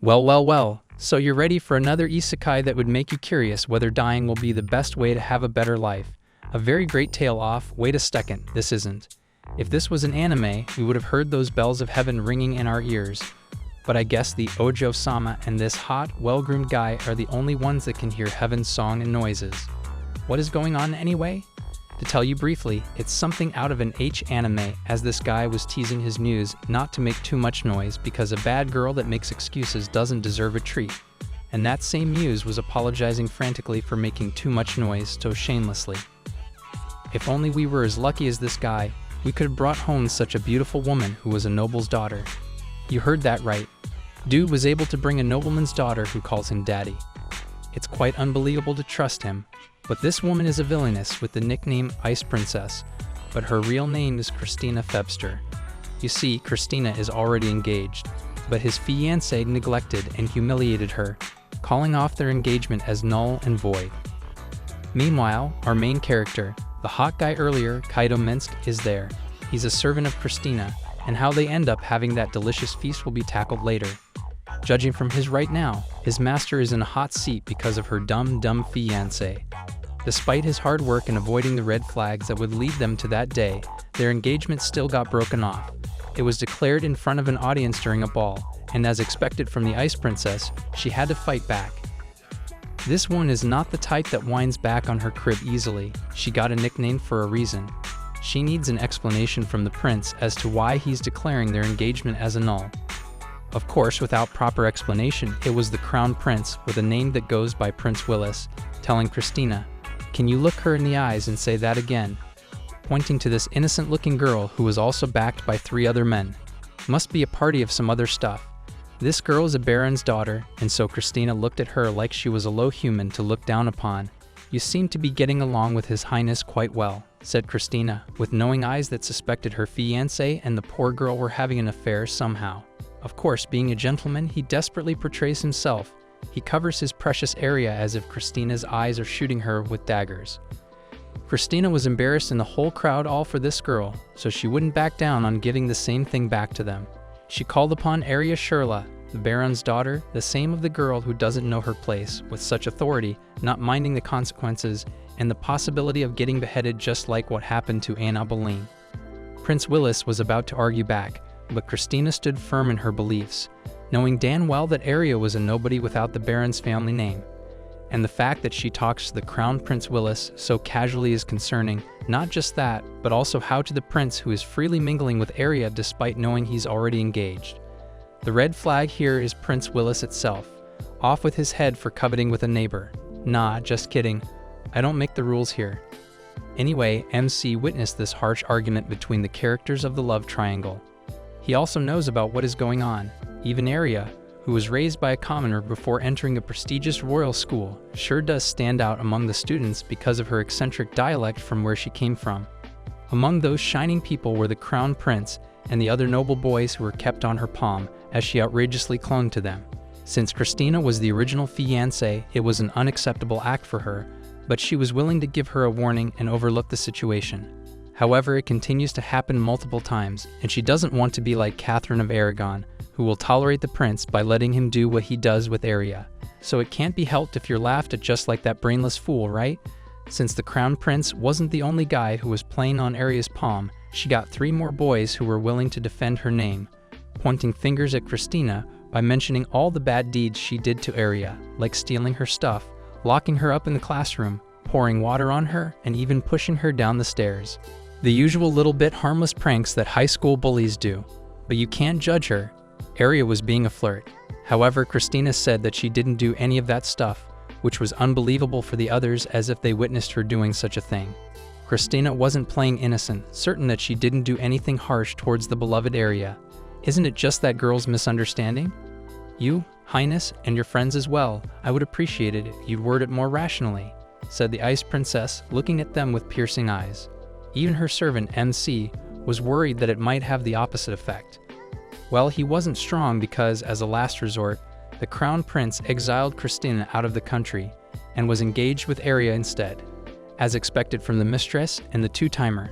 Well, so you're ready for another isekai that would make you curious whether dying will be the best way to have a better life. A very great tale off. Wait a second, this isn't. If this was an anime, we would have heard those bells of heaven ringing in our ears. But I guess the Ojo-sama and this hot, well-groomed guy are the only ones that can hear heaven's song and noises. What is going on anyway? To tell you briefly, it's something out of an anime, as this guy was teasing his muse not to make too much noise because a bad girl that makes excuses doesn't deserve a treat. And that same muse was apologizing frantically for making too much noise so shamelessly. If only we were as lucky as this guy, we could have brought home such a beautiful woman who was a noble's daughter. You heard that right. Dude was able to bring a nobleman's daughter who calls him daddy. It's quite unbelievable to trust him. But this woman is a villainess with the nickname Ice Princess, but her real name is Christina Febster. You see, Christina is already engaged, but his fiancé neglected and humiliated her, calling off their engagement as null and void. Meanwhile, our main character, the hot guy earlier, Kaido Minsk, is there. He's a servant of Christina, and how they end up having that delicious feast will be tackled later. Judging from his right now, his master is in a hot seat because of her dumb fiancé. Despite his hard work in avoiding the red flags that would lead them to that day, their engagement still got broken off. It was declared in front of an audience during a ball, and as expected from the Ice Princess, she had to fight back. This one is not the type that whines back on her crib easily. She got a nickname for a reason. She needs an explanation from the prince as to why he's declaring their engagement as a null. Of course, without proper explanation, it was the crown prince with a name that goes by Prince Willis, telling Christina, "Can you look her in the eyes and say that again?" Pointing to this innocent-looking girl who was also backed by 3 other men. Must be a party of some other stuff. This girl is a baron's daughter, and so Christina looked at her like she was a low human to look down upon. "You seem to be getting along with His Highness quite well," said Christina, with knowing eyes that suspected her fiancé and the poor girl were having an affair somehow. Of course, being a gentleman, he desperately portrays himself. He covers his precious area as if Christina's eyes are shooting her with daggers. Christina was embarrassed in the whole crowd all for this girl, so she wouldn't back down on giving the same thing back to them. She called upon Arya Shurla, the Baron's daughter, the same of the girl who doesn't know her place, with such authority, not minding the consequences, and the possibility of getting beheaded just like what happened to Anna Boleyn. Prince Willis was about to argue back, but Christina stood firm in her beliefs, knowing damn well that Arya was a nobody without the Baron's family name. And the fact that she talks to the Crown Prince Willis so casually is concerning, not just that, but also how to the prince who is freely mingling with Arya despite knowing he's already engaged. The red flag here is Prince Willis itself, off with his head for coveting with a neighbor. Nah, just kidding. I don't make the rules here. Anyway, MC witnessed this harsh argument between the characters of the love triangle. He also knows about what is going on. Even Arya, who was raised by a commoner before entering a prestigious royal school, sure does stand out among the students because of her eccentric dialect from where she came from. Among those shining people were the crown prince and the other noble boys who were kept on her palm as she outrageously clung to them. Since Christina was the original fiancé, it was an unacceptable act for her, but she was willing to give her a warning and overlook the situation. However, it continues to happen multiple times, and she doesn't want to be like Catherine of Aragon, who will tolerate the prince by letting him do what he does with Arya. So it can't be helped if you're laughed at just like that brainless fool, right? Since the crown prince wasn't the only guy who was playing on Arya's palm, she got 3 more boys who were willing to defend her name, pointing fingers at Christina by mentioning all the bad deeds she did to Arya, like stealing her stuff, locking her up in the classroom, pouring water on her, and even pushing her down the stairs. The usual little bit harmless pranks that high school bullies do. But you can't judge her. Arya was being a flirt. However, Christina said that she didn't do any of that stuff, which was unbelievable for the others as if they witnessed her doing such a thing. Christina wasn't playing innocent, certain that she didn't do anything harsh towards the beloved Arya. Isn't it just that girl's misunderstanding? You, Highness, and your friends as well, I would appreciate it if you'd word it more rationally, said the Ice Princess, looking at them with piercing eyes. Even her servant, MC, was worried that it might have the opposite effect. Well, he wasn't strong because, as a last resort, the crown prince exiled Christina out of the country and was engaged with Arya instead, as expected from the mistress and the two-timer.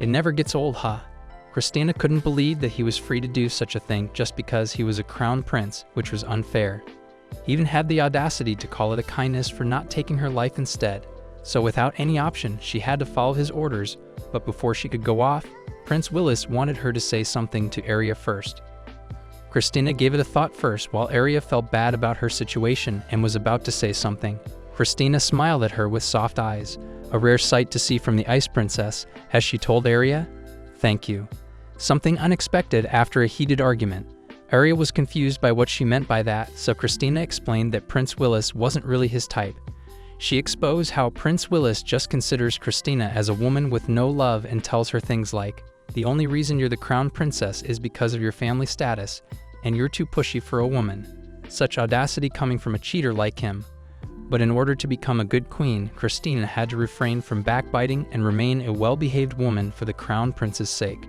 It never gets old, huh? Christina couldn't believe that he was free to do such a thing just because he was a crown prince, which was unfair. He even had the audacity to call it a kindness for not taking her life instead. So without any option, she had to follow his orders, but before she could go off, Prince Willis wanted her to say something to Arya first. Christina gave it a thought first while Arya felt bad about her situation and was about to say something. Christina smiled at her with soft eyes, a rare sight to see from the Ice Princess, as she told Arya, "Thank you." Something unexpected after a heated argument. Arya was confused by what she meant by that, so Christina explained that Prince Willis wasn't really his type. She exposed how Prince Willis just considers Christina as a woman with no love and tells her things like, "The only reason you're the crown princess is because of your family status, and you're too pushy for a woman." Such audacity coming from a cheater like him. But in order to become a good queen, Christina had to refrain from backbiting and remain a well-behaved woman for the crown prince's sake.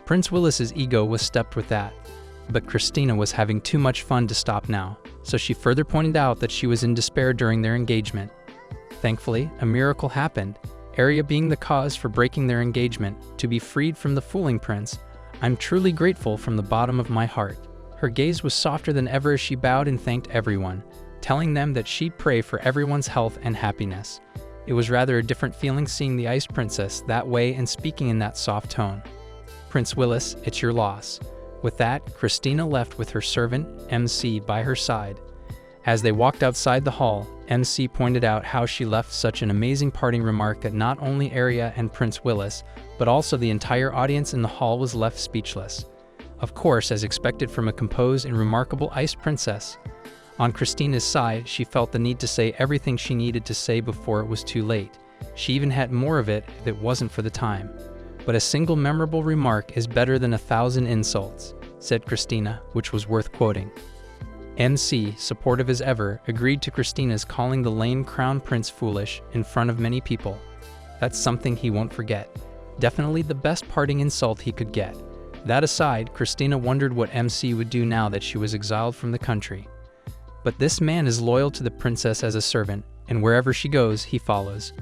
Prince Willis's ego was stepped with that, but Christina was having too much fun to stop now, so she further pointed out that she was in despair during their engagement. Thankfully, a miracle happened, Arya being the cause for breaking their engagement, to be freed from the fooling prince. "I'm truly grateful from the bottom of my heart." Her gaze was softer than ever as she bowed and thanked everyone, telling them that she'd pray for everyone's health and happiness. It was rather a different feeling seeing the Ice Princess that way and speaking in that soft tone. "Prince Willis, it's your loss." With that, Christina left with her servant, MC, by her side. As they walked outside the hall, MC pointed out how she left such an amazing parting remark that not only Arya and Prince Willis, but also the entire audience in the hall was left speechless. Of course, as expected from a composed and remarkable Ice Princess. On Christina's side, she felt the need to say everything she needed to say before it was too late. She even had more of it if it wasn't for the time. "But a single memorable remark is better than 1,000 insults," said Christina, which was worth quoting. MC, supportive as ever, agreed to Christina's calling the lame crown prince foolish in front of many people. That's something he won't forget. Definitely the best parting insult he could get. That aside, Christina wondered what MC would do now that she was exiled from the country. But this man is loyal to the princess as a servant, and wherever she goes, he follows.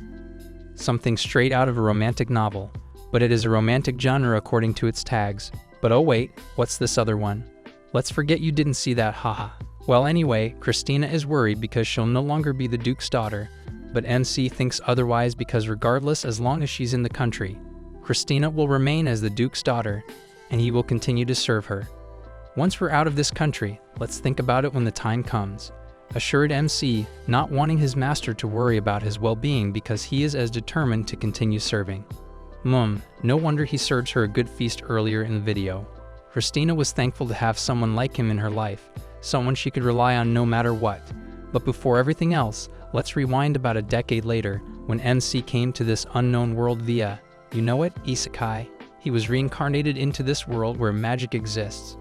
Something straight out of a romantic novel, but it is a romantic genre according to its tags. But oh wait, what's this other one? Let's forget you didn't see that, haha. Well anyway, Christina is worried because she'll no longer be the Duke's daughter, but MC thinks otherwise because regardless, as long as she's in the country, Christina will remain as the Duke's daughter, and he will continue to serve her. "Once we're out of this country, let's think about it when the time comes," assured MC, not wanting his master to worry about his well-being because he is as determined to continue serving. No wonder he served her a good feast earlier in the video. Christina was thankful to have someone like him in her life, someone she could rely on no matter what. But before everything else, let's rewind about a decade later, when MC came to this unknown world via, you know it, isekai. He was reincarnated into this world where magic exists.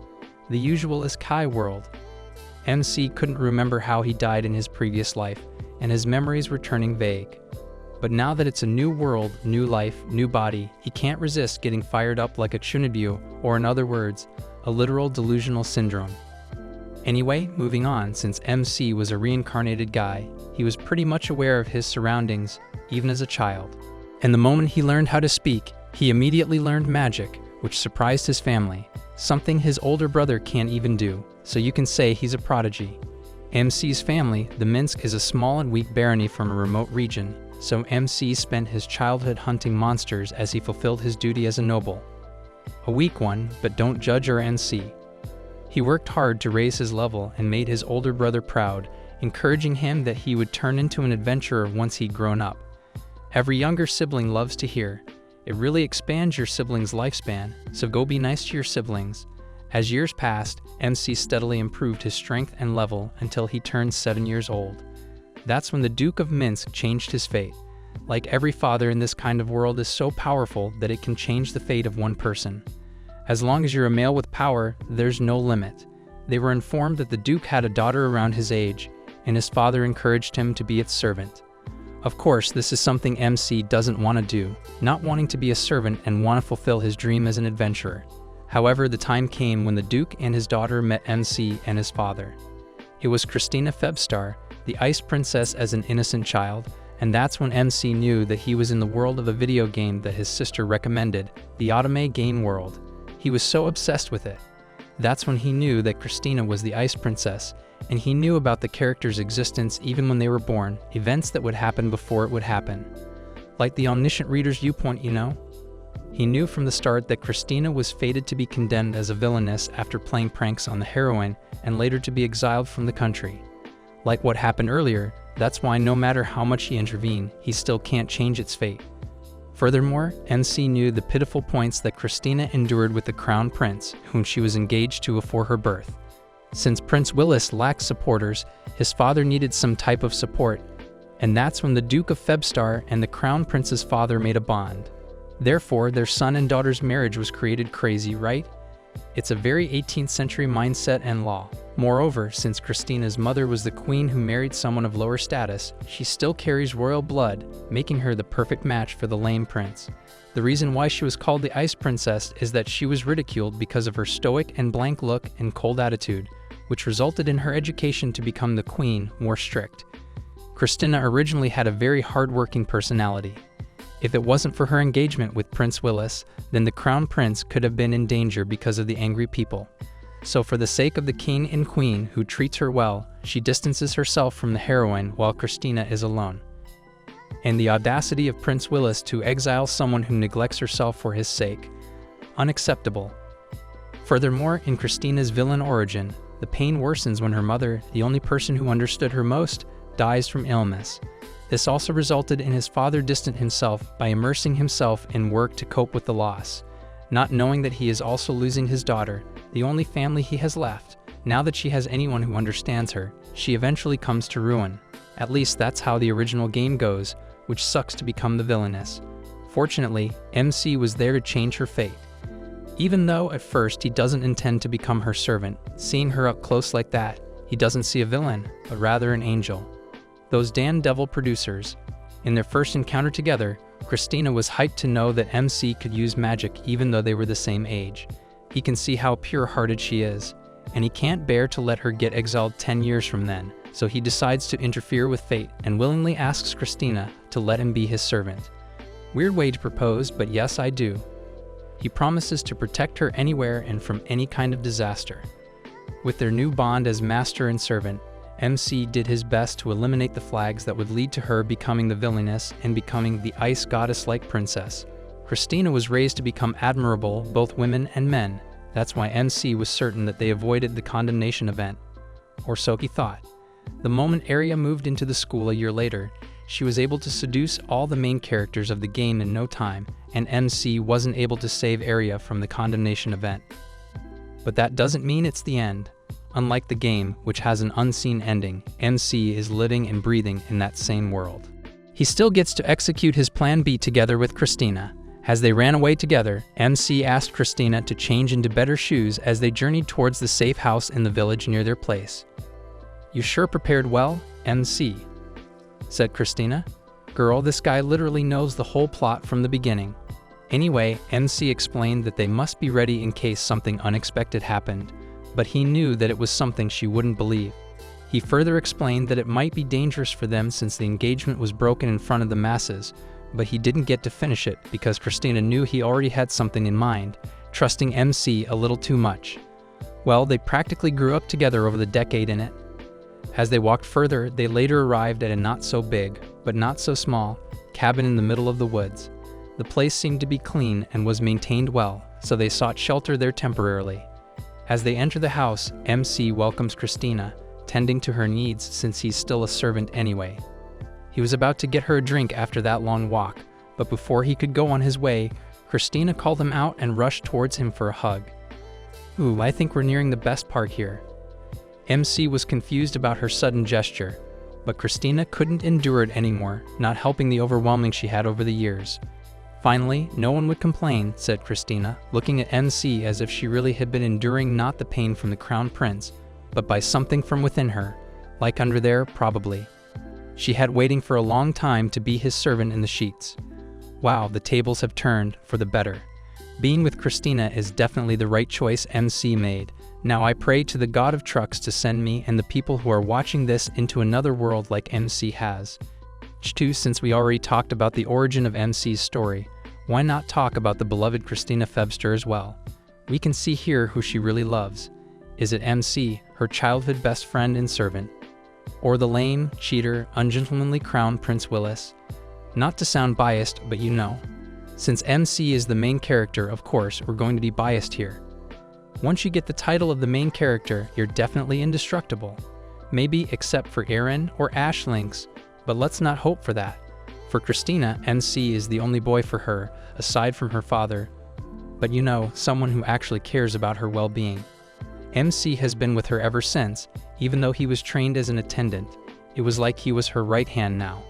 The usual isekai world. MC couldn't remember how he died in his previous life, and his memories were turning vague. But now that it's a new world, new life, new body, he can't resist getting fired up like a chunibyo, or in other words, a literal delusional syndrome. Anyway, moving on, since MC was a reincarnated guy, he was pretty much aware of his surroundings, even as a child. And the moment he learned how to speak, he immediately learned magic, which surprised his family, something his older brother can't even do, so you can say he's a prodigy. MC's family, the Minsk, is a small and weak barony from a remote region, so MC spent his childhood hunting monsters as he fulfilled his duty as a noble. A weak one, but don't judge our MC. He worked hard to raise his level and made his older brother proud, encouraging him that he would turn into an adventurer once he'd grown up. Every younger sibling loves to hear. It really expands your sibling's lifespan, so go be nice to your siblings. As years passed, MC steadily improved his strength and level until he turned 7 years old. That's when the Duke of Minsk changed his fate. Like every father in this kind of world is so powerful that it can change the fate of one person. As long as you're a male with power, there's no limit. They were informed that the Duke had a daughter around his age, and his father encouraged him to be its servant. Of course, this is something MC doesn't want to do, not wanting to be a servant and want to fulfill his dream as an adventurer. However, the time came when the Duke and his daughter met MC and his father. It was Christina Febstar, the Ice Princess as an innocent child, and that's when MC knew that he was in the world of a video game that his sister recommended, the Otome game world. He was so obsessed with it. That's when he knew that Christina was the Ice Princess, and he knew about the character's existence even when they were born, events that would happen before it would happen. Like the omniscient reader's viewpoint, you know? He knew from the start that Christina was fated to be condemned as a villainess after playing pranks on the heroine and later to be exiled from the country. Like what happened earlier, that's why no matter how much he intervened, he still can't change its fate. Furthermore, MC knew the pitiful points that Christina endured with the Crown Prince, whom she was engaged to before her birth. Since Prince Willis lacked supporters, his father needed some type of support, and that's when the Duke of Febstar and the Crown Prince's father made a bond. Therefore, their son and daughter's marriage was created. Crazy, right? It's a very 18th century mindset and law. Moreover, since Christina's mother was the queen who married someone of lower status, she still carries royal blood, making her the perfect match for the lame prince. The reason why she was called the Ice Princess is that she was ridiculed because of her stoic and blank look and cold attitude, which resulted in her education to become the queen, more strict. Christina originally had a very hard-working personality. If it wasn't for her engagement with Prince Willis, then the Crown Prince could have been in danger because of the angry people. So for the sake of the king and queen who treats her well, she distances herself from the heroine while Christina is alone. And the audacity of Prince Willis to exile someone who neglects herself for his sake. Unacceptable. Furthermore, in Christina's villain origin, the pain worsens when her mother, the only person who understood her most, dies from illness. This also resulted in his father distancing himself by immersing himself in work to cope with the loss, not knowing that he is also losing his daughter, the only family he has left. Now that she has anyone who understands her, she eventually comes to ruin. At least that's how the original game goes, which sucks to become the villainess. Fortunately, MC was there to change her fate. Even though at first he doesn't intend to become her servant, seeing her up close like that, he doesn't see a villain, but rather an angel. Those damn devil producers. In their first encounter together, Christina was hyped to know that MC could use magic even though they were the same age. He can see how pure-hearted she is, and he can't bear to let her get exiled 10 years from then, so he decides to interfere with fate and willingly asks Christina to let him be his servant. Weird way to propose, but yes, I do. He promises to protect her anywhere and from any kind of disaster. With their new bond as master and servant, MC did his best to eliminate the flags that would lead to her becoming the villainess and becoming the ice goddess-like princess. Christina was raised to become admirable, both women and men. That's why MC was certain that they avoided the condemnation event. Or so he thought. The moment Arya moved into the school a year later, she was able to seduce all the main characters of the game in no time, and MC wasn't able to save Arya from the condemnation event. But that doesn't mean it's the end. Unlike the game, which has an unseen ending, MC is living and breathing in that same world. He still gets to execute his plan B together with Christina. As they ran away together, MC asked Christina to change into better shoes as they journeyed towards the safe house in the village near their place. "You sure prepared well, MC," said Christina. "Girl, this guy literally knows the whole plot from the beginning." Anyway, MC explained that they must be ready in case something unexpected happened, but he knew that it was something she wouldn't believe. He further explained that it might be dangerous for them since the engagement was broken in front of the masses, but he didn't get to finish it because Christina knew he already had something in mind, trusting MC a little too much. Well, they practically grew up together over the decade in it. As they walked further, they later arrived at a not-so-big, but not-so-small, cabin in the middle of the woods. The place seemed to be clean and was maintained well, so they sought shelter there temporarily. As they enter the house, MC welcomes Christina, tending to her needs since he's still a servant anyway. He was about to get her a drink after that long walk, but before he could go on his way, Christina called him out and rushed towards him for a hug. "Ooh, I think we're nearing the best part here." MC was confused about her sudden gesture, but Christina couldn't endure it anymore, not helping the overwhelming she had over the years. Finally, no one would complain, said Christina, looking at MC as if she really had been enduring not the pain from the Crown Prince, but by something from within her, like under there, probably. She had waiting for a long time to be his servant in the sheets. Wow, the tables have turned for the better. Being with Christina is definitely the right choice MC made. Now I pray to the God of trucks to send me and the people who are watching this into another world like MC has. Since we already talked about the origin of MC's story, why not talk about the beloved Christina Febster as well? We can see here who she really loves. Is it MC, her childhood best friend and servant? Or the lame, cheater, ungentlemanly crown Prince Willis? Not to sound biased, but you know. Since MC is the main character, of course, we're going to be biased here. Once you get the title of the main character, you're definitely indestructible. Maybe except for Aaron or Ashlinks, but let's not hope for that. For Christina, MC is the only boy for her, aside from her father. But you know, someone who actually cares about her well-being. MC has been with her ever since, even though he was trained as an attendant. It was like he was her right hand now.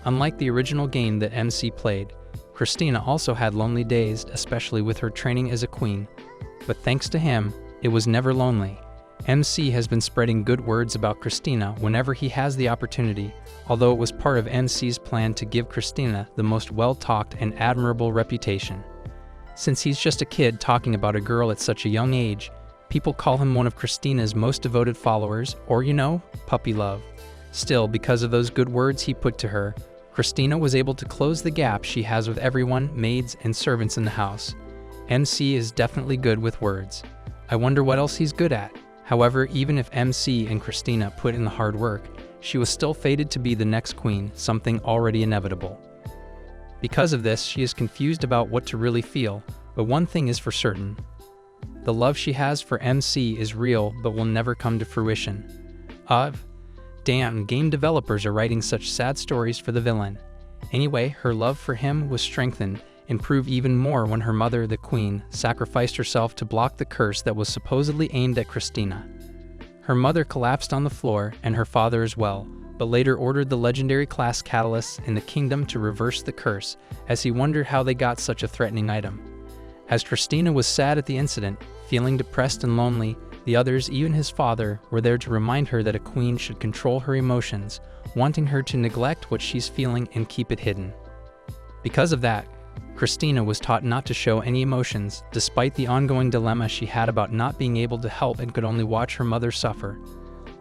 Unlike the original game that MC played, Christina also had lonely days, especially with her training as a queen. But thanks to him, it was never lonely. MC has been spreading good words about Christina whenever he has the opportunity, although it was part of MC's plan to give Christina the most well-talked and admirable reputation. Since he's just a kid talking about a girl at such a young age, people call him one of Christina's most devoted followers, or you know, puppy love. Still, because of those good words he put to her, Christina was able to close the gap she has with everyone, maids and servants in the house. MC is definitely good with words. I wonder what else he's good at. However, even if MC and Christina put in the hard work, she was still fated to be the next queen, something already inevitable. Because of this, she is confused about what to really feel, but one thing is for certain. The love she has for MC is real, but will never come to fruition. Damn, game developers are writing such sad stories for the villain. Anyway, her love for him was strengthened, and proved even more when her mother, the queen, sacrificed herself to block the curse that was supposedly aimed at Christina. Her mother collapsed on the floor, and her father as well, but later ordered the legendary class catalysts in the kingdom to reverse the curse, as he wondered how they got such a threatening item. As Christina was sad at the incident, feeling depressed and lonely, the others, even his father, were there to remind her that a queen should control her emotions, wanting her to neglect what she's feeling and keep it hidden. Because of that, Christina was taught not to show any emotions, despite the ongoing dilemma she had about not being able to help and could only watch her mother suffer.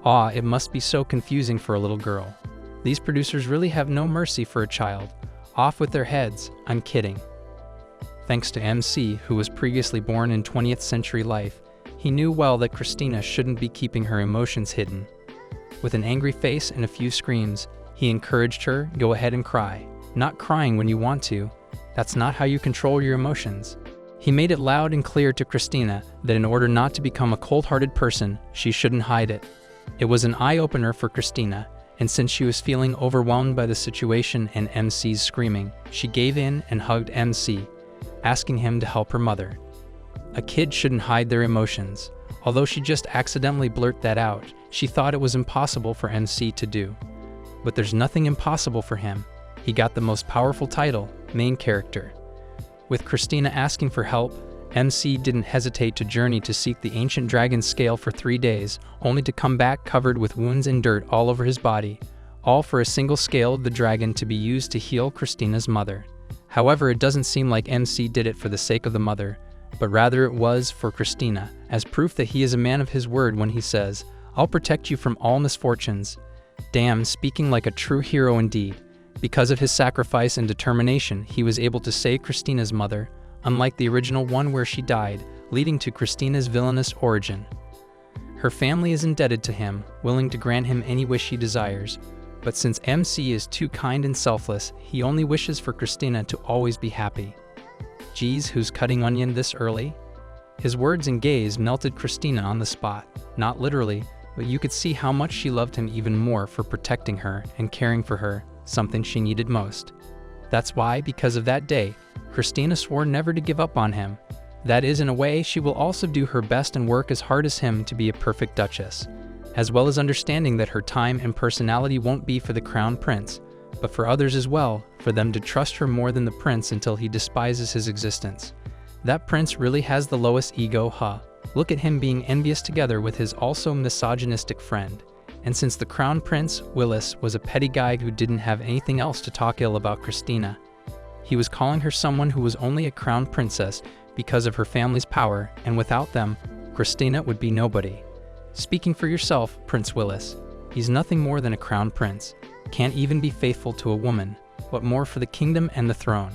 It must be so confusing for a little girl. These producers really have no mercy for a child. Off with their heads, I'm kidding. Thanks to MC, who was previously born in 20th century life, he knew well that Christina shouldn't be keeping her emotions hidden. With an angry face and a few screams, he encouraged her, go ahead and cry. Not crying when you want to. That's not how you control your emotions. He made it loud and clear to Christina that in order not to become a cold-hearted person, she shouldn't hide it. It was an eye-opener for Christina, and since she was feeling overwhelmed by the situation and MC's screaming, she gave in and hugged MC, asking him to help her mother. A kid shouldn't hide their emotions. Although she just accidentally blurted that out, she thought it was impossible for MC to do. But there's nothing impossible for him. He got the most powerful title, main character. With Christina asking for help, MC didn't hesitate to journey to seek the ancient dragon's scale for 3 days, only to come back covered with wounds and dirt all over his body, all for a single scale of the dragon to be used to heal Christina's mother. However, it doesn't seem like MC did it for the sake of the mother, but rather it was for Christina, as proof that he is a man of his word when he says, "I'll protect you from all misfortunes." Damn, speaking like a true hero indeed. Because of his sacrifice and determination, he was able to save Christina's mother, unlike the original one where she died, leading to Christina's villainous origin. Her family is indebted to him, willing to grant him any wish he desires, but since MC is too kind and selfless, he only wishes for Christina to always be happy. Geez, who's cutting onion this early? His words and gaze melted Christina on the spot, not literally, but you could see how much she loved him even more for protecting her and caring for her, something she needed most. That's why, because of that day, Christina swore never to give up on him. That is, in a way, she will also do her best and work as hard as him to be a perfect duchess, as well as understanding that her time and personality won't be for the crown prince, but for others as well, for them to trust her more than the prince until he despises his existence. That prince really has the lowest ego, huh? Look at him being envious together with his also misogynistic friend. And since the crown prince, Willis, was a petty guy who didn't have anything else to talk ill about Christina, he was calling her someone who was only a crown princess because of her family's power, and without them, Christina would be nobody. Speaking for yourself, Prince Willis. He's nothing more than a crown prince. Can't even be faithful to a woman. What more for the kingdom and the throne?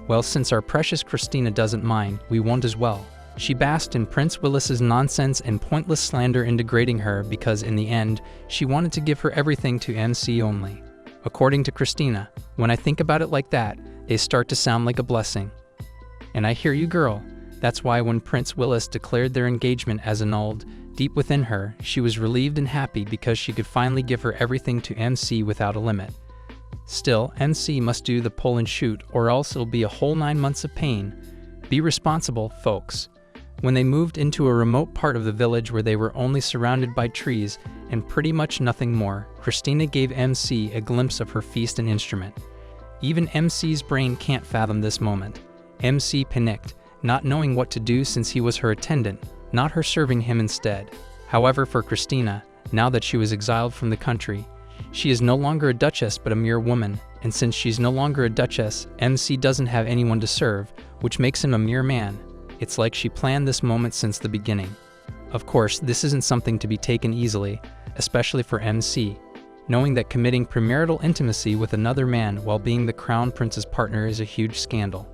Well, since our precious Christina doesn't mind, we won't as well. She basked in Prince Willis's nonsense and pointless slander in degrading her because in the end, she wanted to give her everything to MC only. According to Christina, when I think about it like that, they start to sound like a blessing. And I hear you, girl. That's why when Prince Willis declared their engagement as annulled, deep within her, she was relieved and happy because she could finally give her everything to MC without a limit. Still, MC must do the pull and shoot or else it'll be a whole 9 months of pain. Be responsible, folks. When they moved into a remote part of the village where they were only surrounded by trees and pretty much nothing more, Christina gave MC a glimpse of her feast and instrument. Even MC's brain can't fathom this moment. MC panicked, not knowing what to do since he was her attendant, not her serving him instead. However, for Christina, now that she was exiled from the country, she is no longer a duchess but a mere woman, and since she's no longer a duchess, MC doesn't have anyone to serve, which makes him a mere man. It's like she planned this moment since the beginning. Of course, this isn't something to be taken easily, especially for MC, knowing that committing premarital intimacy with another man while being the crown prince's partner is a huge scandal.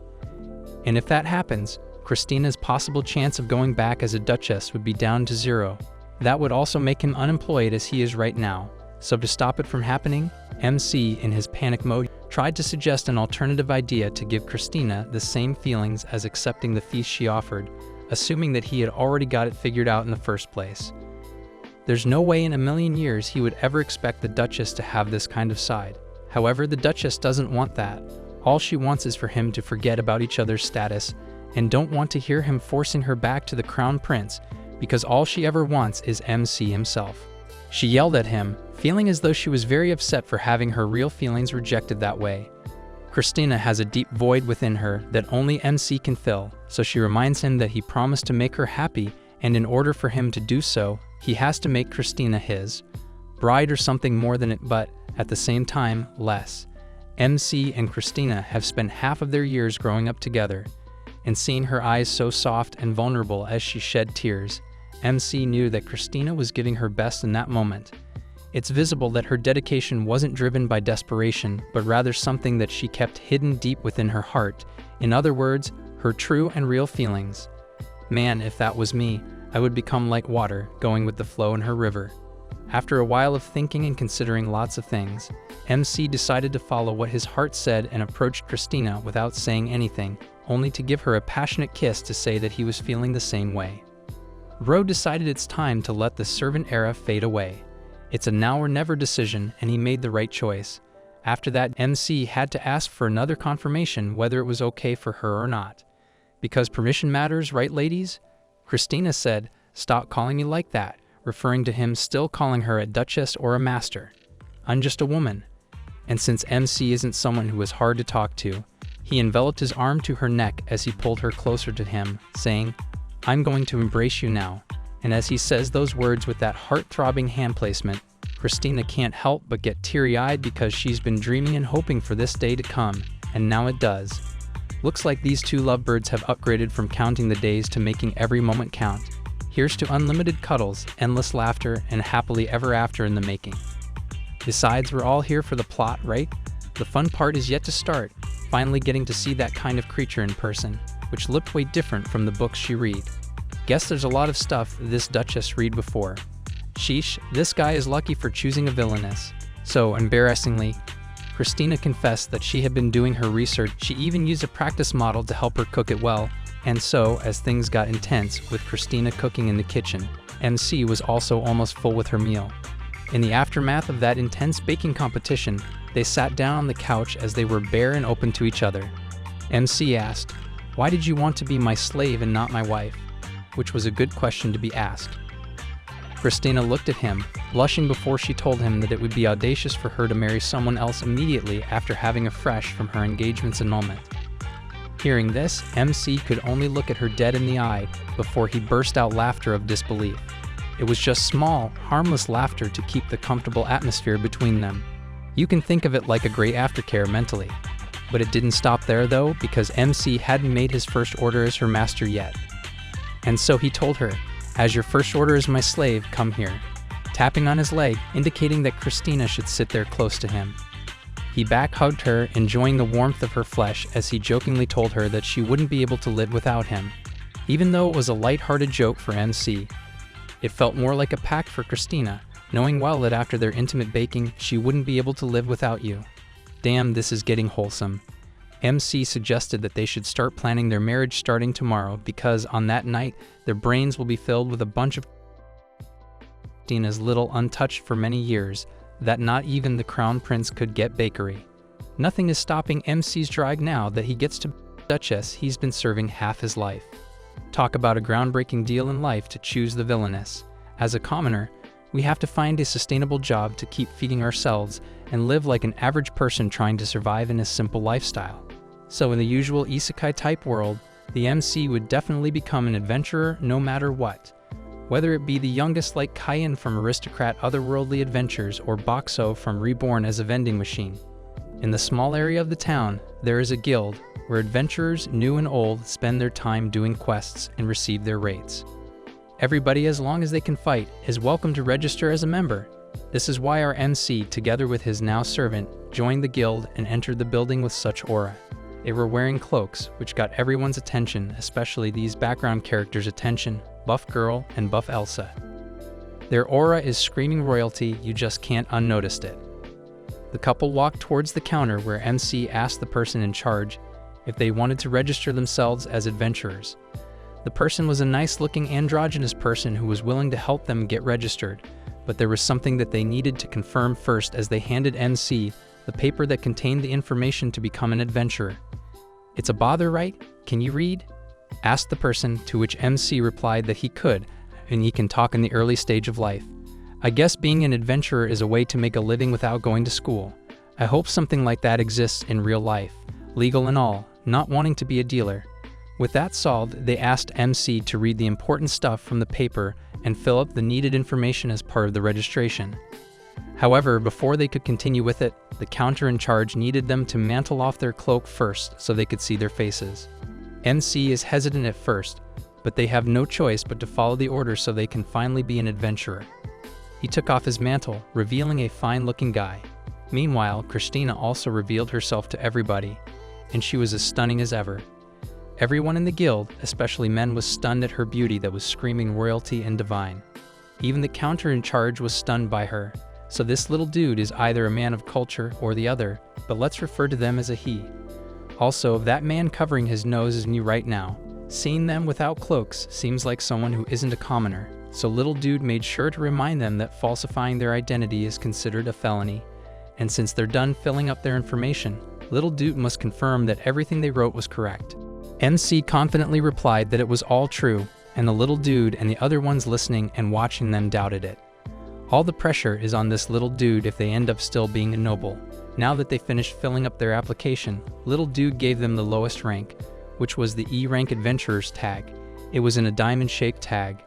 And if that happens, Christina's possible chance of going back as a duchess would be down to 0. That would also make him unemployed as he is right now. So to stop it from happening, MC, in his panic mode, tried to suggest an alternative idea to give Christina the same feelings as accepting the feast she offered, assuming that he had already got it figured out in the first place. There's no way in a million years he would ever expect the Duchess to have this kind of side. However, the Duchess doesn't want that. All she wants is for him to forget about each other's status and don't want to hear him forcing her back to the Crown Prince because all she ever wants is MC himself. She yelled at him, feeling as though she was very upset for having her real feelings rejected that way. Christina has a deep void within her that only MC can fill, so she reminds him that he promised to make her happy, and in order for him to do so, he has to make Christina his bride or something more than it, but at the same time, less. MC and Christina have spent half of their years growing up together, and seeing her eyes so soft and vulnerable as she shed tears, MC knew that Christina was giving her best in that moment. It's visible that her dedication wasn't driven by desperation, but rather something that she kept hidden deep within her heart. In other words, her true and real feelings. Man, if that was me, I would become like water, going with the flow in her river. After a while of thinking and considering lots of things, MC decided to follow what his heart said and approached Christina without saying anything, only to give her a passionate kiss to say that he was feeling the same way. Roe decided it's time to let the servant era fade away. It's a now or never decision, and he made the right choice. After that, MC had to ask for another confirmation whether it was okay for her or not. Because permission matters, right, ladies? Christina said, "Stop calling me like that," referring to him still calling her a duchess or a master. "I'm just a woman." And since MC isn't someone who is hard to talk to, he enveloped his arm to her neck as he pulled her closer to him, saying, "I'm going to embrace you now." And as he says those words with that heart-throbbing hand placement, Christina can't help but get teary-eyed because she's been dreaming and hoping for this day to come, and now it does. Looks like these two lovebirds have upgraded from counting the days to making every moment count. Here's to unlimited cuddles, endless laughter, and happily ever after in the making. Besides, we're all here for the plot, right? The fun part is yet to start, finally getting to see that kind of creature in person, which looked way different from the books she read. Guess there's a lot of stuff this Duchess read before. Sheesh, this guy is lucky for choosing a Villainess. So, embarrassingly, Christina confessed that she had been doing her research. She even used a practice model to help her cook it well. And so, as things got intense with Christina cooking in the kitchen, MC was also almost full with her meal. In the aftermath of that intense baking competition, they sat down on the couch as they were bare and open to each other. MC asked, "Why did you want to be my slave and not my wife?" Which was a good question to be asked. Christina looked at him, blushing before she told him that it would be audacious for her to marry someone else immediately after having a fresh from her engagement's annulment. Hearing this, MC could only look at her dead in the eye before he burst out laughter of disbelief. It was just small, harmless laughter to keep the comfortable atmosphere between them. You can think of it like a great aftercare mentally. But it didn't stop there though, because MC hadn't made his first order as her master yet. And so he told her, "As your first order as my slave, come here." tapping on his leg, indicating that Christina should sit there close to him. He back-hugged her, enjoying the warmth of her flesh as he jokingly told her that she wouldn't be able to live without him. Even though it was a light-hearted joke for MC, it felt more like a pact for Christina, knowing well that after their intimate baking, she wouldn't be able to live without you. Damn, this is getting wholesome. MC suggested that they should start planning their marriage starting tomorrow because on that night, their brains will be filled with a bunch of Christina's little untouched for many years, that not even the crown prince could get bakery. Nothing is stopping MC's drag now that he gets to Duchess he's been serving half his life. Talk about a groundbreaking deal in life to choose the villainess. As a commoner, we have to find a sustainable job to keep feeding ourselves and live like an average person trying to survive in a simple lifestyle. So in the usual isekai type world, the MC would definitely become an adventurer no matter what. Whether it be the youngest like Kaien from Aristocrat Otherworldly Adventures or Boxo from Reborn as a vending machine. In the small area of the town, there is a guild where adventurers, new and old, spend their time doing quests and receive their rates. Everybody, as long as they can fight, is welcome to register as a member. This is why our MC, together with his now servant, joined the guild and entered the building with such aura. They were wearing cloaks, which got everyone's attention, especially these background characters' attention, Buff Girl and Buff Elsa. Their aura is screaming royalty, you just can't unnoticed it. The couple walked towards the counter where MC asked the person in charge if they wanted to register themselves as adventurers. The person was a nice-looking androgynous person who was willing to help them get registered, but there was something that they needed to confirm first as they handed MC the paper that contained the information to become an adventurer. "It's a bother, right? Can you read?" asked the person, to which MC replied that he could, and he can talk in the early stage of life. "I guess being an adventurer is a way to make a living without going to school. I hope something like that exists in real life, legal and all, not wanting to be a dealer." With that solved, they asked MC to read the important stuff from the paper and fill up the needed information as part of the registration. However, before they could continue with it, the counter in charge needed them to mantle off their cloak first so they could see their faces. MC is hesitant at first, but they have no choice but to follow the order so they can finally be an adventurer. He took off his mantle, revealing a fine-looking guy. Meanwhile, Christina also revealed herself to everybody, and she was as stunning as ever. Everyone in the guild, especially men, was stunned at her beauty that was screaming royalty and divine. Even the counter in charge was stunned by her, so this little dude is either a man of culture or the other, but let's refer to them as a he. Also, that man covering his nose is new right now. Seeing them without cloaks seems like someone who isn't a commoner, so little dude made sure to remind them that falsifying their identity is considered a felony. And since they're done filling up their information, little dude must confirm that everything they wrote was correct. MC confidently replied that it was all true, and the little dude and the other ones listening and watching them doubted it. All the pressure is on this little dude if they end up still being a noble. Now that they finished filling up their application, little dude gave them the lowest rank, which was the E-rank adventurer's tag. It was in a diamond-shaped tag.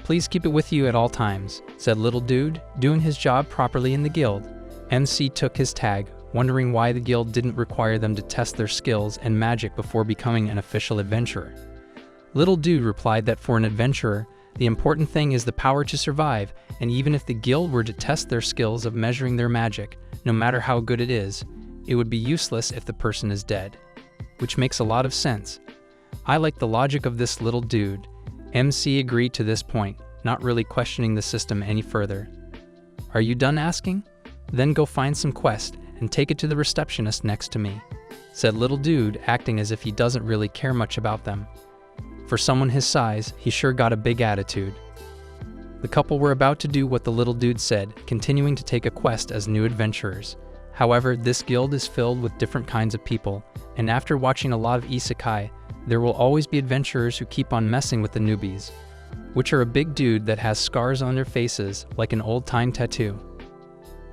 "Please keep it with you at all times," said little dude, doing his job properly in the guild. MC took his tag, wondering why the guild didn't require them to test their skills and magic before becoming an official adventurer. Little dude replied that for an adventurer, the important thing is the power to survive, and even if the guild were to test their skills of measuring their magic, no matter how good it is, it would be useless if the person is dead. Which makes a lot of sense. I like the logic of this little dude. MC agreed to this point, not really questioning the system any further. "Are you done asking? Then go find some quest and take it to the receptionist next to me," said little dude, acting as if he doesn't really care much about them. For someone his size, he sure got a big attitude. The couple were about to do what the little dude said, continuing to take a quest as new adventurers. However, this guild is filled with different kinds of people, and after watching a lot of isekai, there will always be adventurers who keep on messing with the newbies, which are a big dude that has scars on their faces like an old-time tattoo.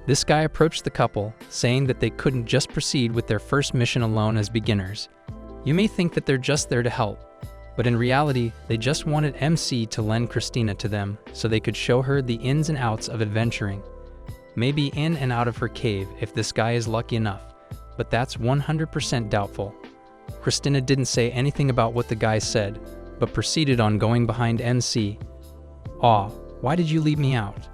This guy approached the couple, saying that they couldn't just proceed with their first mission alone as beginners. You may think that they're just there to help, but in reality, they just wanted MC to lend Christina to them so they could show her the ins and outs of adventuring. Maybe in and out of her cave if this guy is lucky enough, but that's 100% doubtful. Christina didn't say anything about what the guy said, but proceeded on going behind MC. "Aw, why did you leave me out?"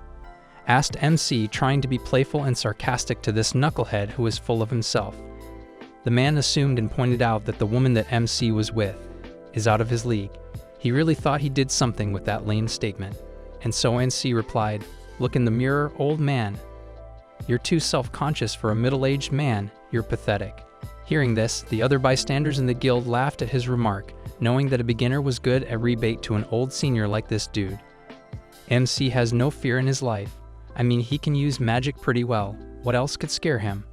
asked MC, trying to be playful and sarcastic to this knucklehead who was full of himself. The man assumed and pointed out that the woman that MC was with is out of his league. He really thought he did something with that lame statement. And so MC replied, "Look in the mirror, old man. You're too self-conscious for a middle-aged man. You're pathetic." Hearing this, the other bystanders in the guild laughed at his remark, knowing that a beginner was good at rebate to an old senior like this dude. MC has no fear in his life. I mean, he can use magic pretty well. What else could scare him?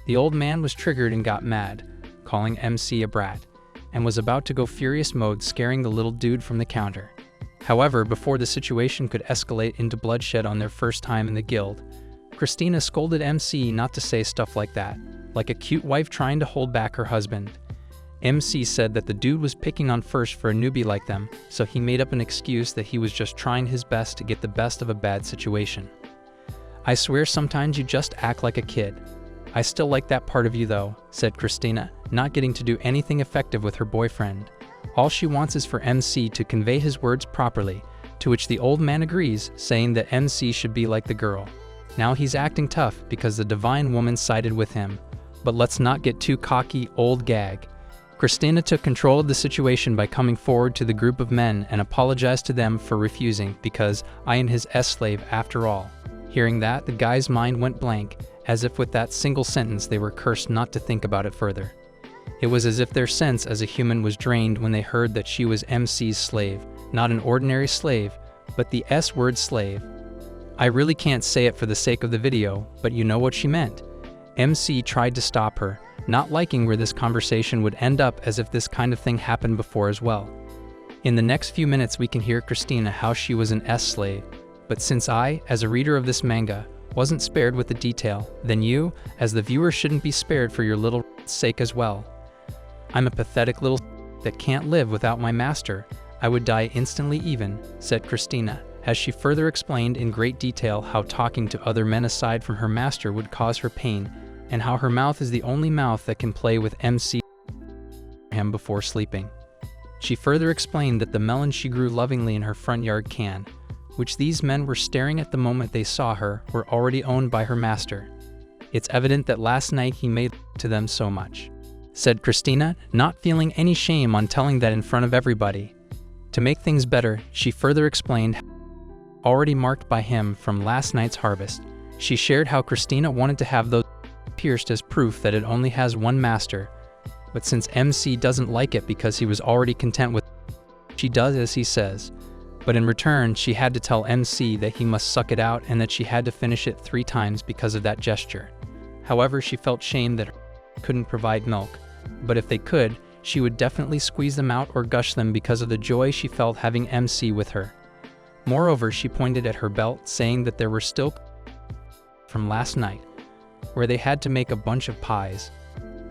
The old man was triggered and got mad, calling MC a brat, and was about to go furious mode, scaring the little dude from the counter. However, before the situation could escalate into bloodshed on their first time in the guild, Christina scolded MC not to say stuff like that, like a cute wife trying to hold back her husband. MC said that the dude was picking on first for a newbie like them, so he made up an excuse that he was just trying his best to get the best of a bad situation. "I swear sometimes you just act like a kid. I still like that part of you though," said Christina, not getting to do anything effective with her boyfriend. All she wants is for MC to convey his words properly, to which the old man agrees, saying that MC should be like the girl. Now he's acting tough because the divine woman sided with him. But let's not get too cocky, old gag. Christina took control of the situation by coming forward to the group of men and apologized to them for refusing, because I am his S-slave after all. Hearing that, the guy's mind went blank, as if with that single sentence they were cursed not to think about it further. It was as if their sense as a human was drained when they heard that she was MC's slave, not an ordinary slave, but the S-word slave. I really can't say it for the sake of the video, but you know what she meant. MC tried to stop her, not liking where this conversation would end up, as if this kind of thing happened before as well. In the next few minutes we can hear Christina how she was an S-slave, but since I, as a reader of this manga, wasn't spared with the detail, then you, as the viewer, shouldn't be spared for your little sake as well. "I'm a pathetic little that can't live without my master. I would die instantly even," said Christina, as she further explained in great detail how talking to other men aside from her master would cause her pain, and how her mouth is the only mouth that can play with MC him before sleeping. She further explained that the melon she grew lovingly in her front yard can, which these men were staring at the moment they saw her, were already owned by her master. "It's evident that last night he made to them so much," said Christina, not feeling any shame on telling that in front of everybody. To make things better, she further explained already marked by him from last night's harvest. She shared how Christina wanted to have those pierced as proof that it only has one master, but since MC doesn't like it because he was already content with it, she does as he says. But in return, she had to tell MC that he must suck it out and that she had to finish it 3 times because of that gesture. However, she felt shame that her couldn't provide milk, but if they could, she would definitely squeeze them out or gush them because of the joy she felt having MC with her. Moreover, she pointed at her belt, saying that there were still from last night, where they had to make a bunch of pies.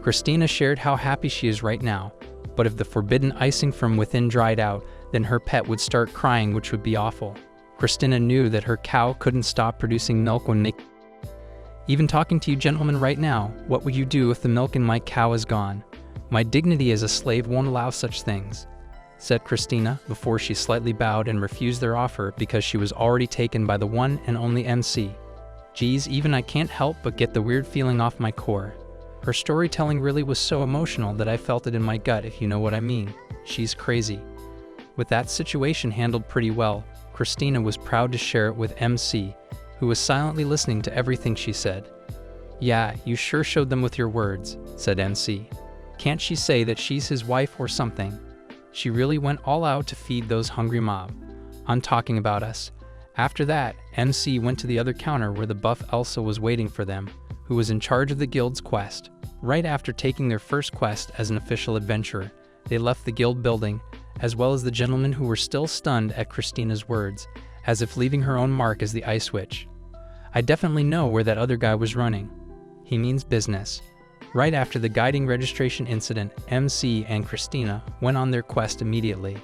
Christina shared how happy she is right now, but if the forbidden icing from within dried out, then her pet would start crying, which would be awful. Christina knew that her cow couldn't stop producing milk when they... "Even talking to you gentlemen right now, what would you do if the milk in my cow is gone? My dignity as a slave won't allow such things," said Christina, before she slightly bowed and refused their offer because she was already taken by the one and only MC. Geez, even I can't help but get the weird feeling off my core. Her storytelling really was so emotional that I felt it in my gut, if you know what I mean. She's crazy. With that situation handled pretty well, Christina was proud to share it with MC, who was silently listening to everything she said. "Yeah, you sure showed them with your words," said MC. "Can't she say that she's his wife or something? She really went all out to feed those hungry mob. I'm talking about us." After that, MC went to the other counter where the buff Elsa was waiting for them, who was in charge of the guild's quest. Right after taking their first quest as an official adventurer, they left the guild building, as well as the gentlemen who were still stunned at Christina's words, as if leaving her own mark as the Ice Witch. I definitely know where that other guy was running. He means business. Right after the guiding registration incident, MC and Christina went on their quest immediately.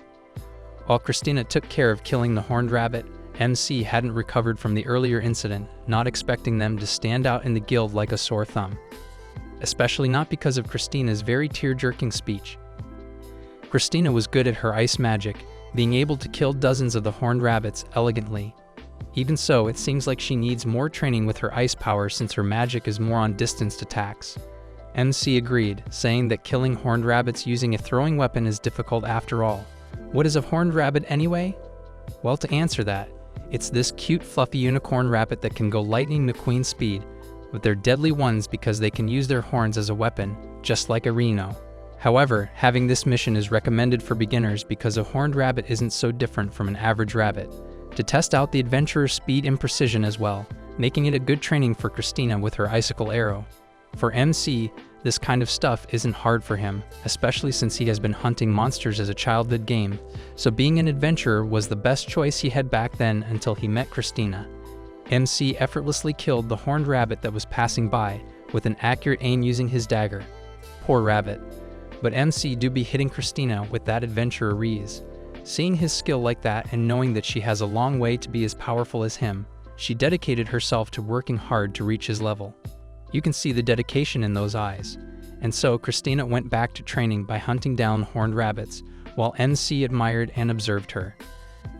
While Christina took care of killing the horned rabbit, MC hadn't recovered from the earlier incident, not expecting them to stand out in the guild like a sore thumb. Especially not because of Christina's very tear-jerking speech. Christina was good at her ice magic, being able to kill dozens of the horned rabbits elegantly. Even so, it seems like she needs more training with her ice power since her magic is more on distanced attacks. MC agreed, saying that killing horned rabbits using a throwing weapon is difficult after all. What is a horned rabbit anyway? Well, to answer that, it's this cute fluffy unicorn rabbit that can go lightning McQueen speed, but they're deadly ones because they can use their horns as a weapon, just like a rhino. However, having this mission is recommended for beginners because a horned rabbit isn't so different from an average rabbit, to test out the adventurer's speed and precision as well, making it a good training for Christina with her icicle arrow. For MC, this kind of stuff isn't hard for him, especially since he has been hunting monsters as a childhood game, so being an adventurer was the best choice he had back then until he met Christina. MC effortlessly killed the horned rabbit that was passing by, with an accurate aim using his dagger. Poor rabbit. But MC do be hitting Christina with that adventurer Reese. Seeing his skill like that and knowing that she has a long way to be as powerful as him, she dedicated herself to working hard to reach his level. You can see the dedication in those eyes. And so Christina went back to training by hunting down horned rabbits, while MC admired and observed her.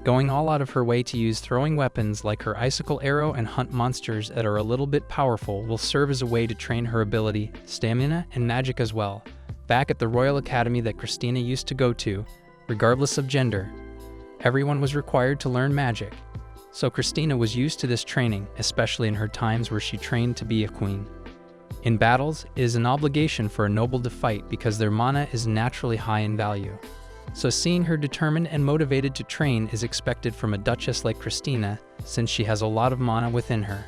Going all out of her way to use throwing weapons like her icicle arrow and hunt monsters that are a little bit powerful will serve as a way to train her ability, stamina, and magic as well. Back at the Royal Academy that Christina used to go to, regardless of gender, everyone was required to learn magic. So Christina was used to this training, especially in her times where she trained to be a queen. In battles, it is an obligation for a noble to fight because their mana is naturally high in value. So seeing her determined and motivated to train is expected from a duchess like Christina, since she has a lot of mana within her.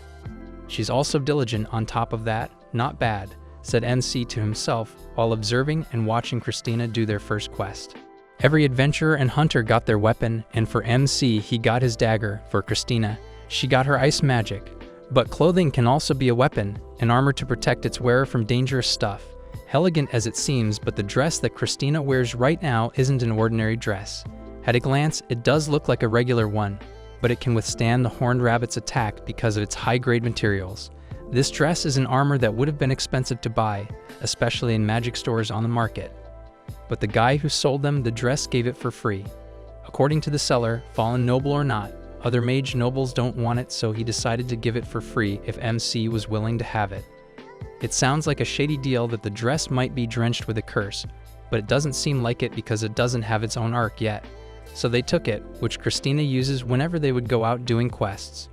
She's also diligent on top of that, not bad, said MC to himself while observing and watching Christina do their first quest. Every adventurer and hunter got their weapon, and for MC, he got his dagger. For Christina, she got her ice magic. But clothing can also be a weapon, an armor to protect its wearer from dangerous stuff. Elegant as it seems, but the dress that Christina wears right now isn't an ordinary dress. At a glance, it does look like a regular one, but it can withstand the horned rabbit's attack because of its high-grade materials. This dress is an armor that would have been expensive to buy, especially in magic stores on the market. But the guy who sold them the dress gave it for free. According to the seller, fallen noble or not, other mage nobles don't want it, so he decided to give it for free if MC was willing to have it. It sounds like a shady deal that the dress might be drenched with a curse, but it doesn't seem like it because it doesn't have its own arc yet. So they took it, which Christina uses whenever they would go out doing quests.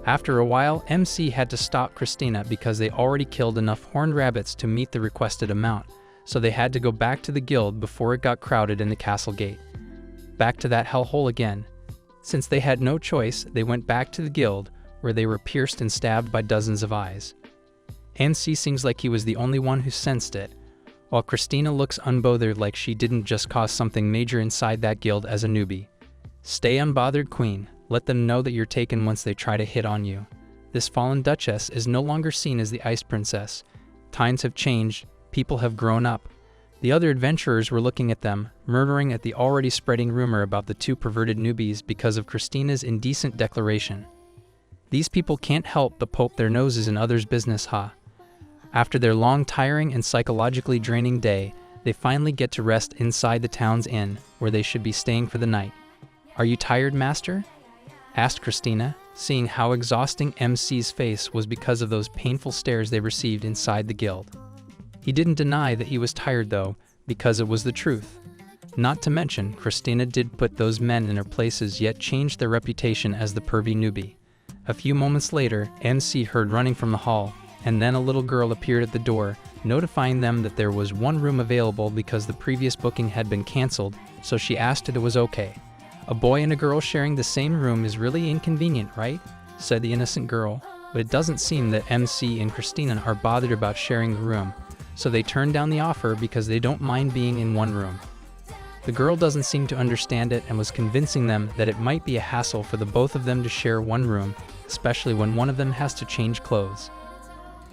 After a while, MC had to stop Christina because they already killed enough horned rabbits to meet the requested amount, so they had to go back to the guild before it got crowded in the castle gate. Back to that hellhole again. Since they had no choice, they went back to the guild, where they were pierced and stabbed by dozens of eyes. MC seems like he was the only one who sensed it, while Christina looks unbothered like she didn't just cause something major inside that guild as a newbie. Stay unbothered, queen. Let them know that you're taken once they try to hit on you. This fallen duchess is no longer seen as the ice princess. Times have changed, people have grown up. The other adventurers were looking at them, murmuring at the already spreading rumor about the two perverted newbies because of Christina's indecent declaration. These people can't help but poke their noses in others' business, huh? After their long, tiring, and psychologically draining day, they finally get to rest inside the town's inn, where they should be staying for the night. "Are you tired, master?" asked Christina, seeing how exhausting MC's face was because of those painful stares they received inside the guild. He didn't deny that he was tired though, because it was the truth. Not to mention, Christina did put those men in their places yet changed their reputation as the pervy newbie. A few moments later, MC heard running from the hall, and then a little girl appeared at the door, notifying them that there was one room available because the previous booking had been cancelled, so she asked if it was okay. "A boy and a girl sharing the same room is really inconvenient, right?" said the innocent girl, but it doesn't seem that MC and Christina are bothered about sharing the room, so they turn down the offer because they don't mind being in one room. The girl doesn't seem to understand it and was convincing them that it might be a hassle for the both of them to share one room, especially when one of them has to change clothes.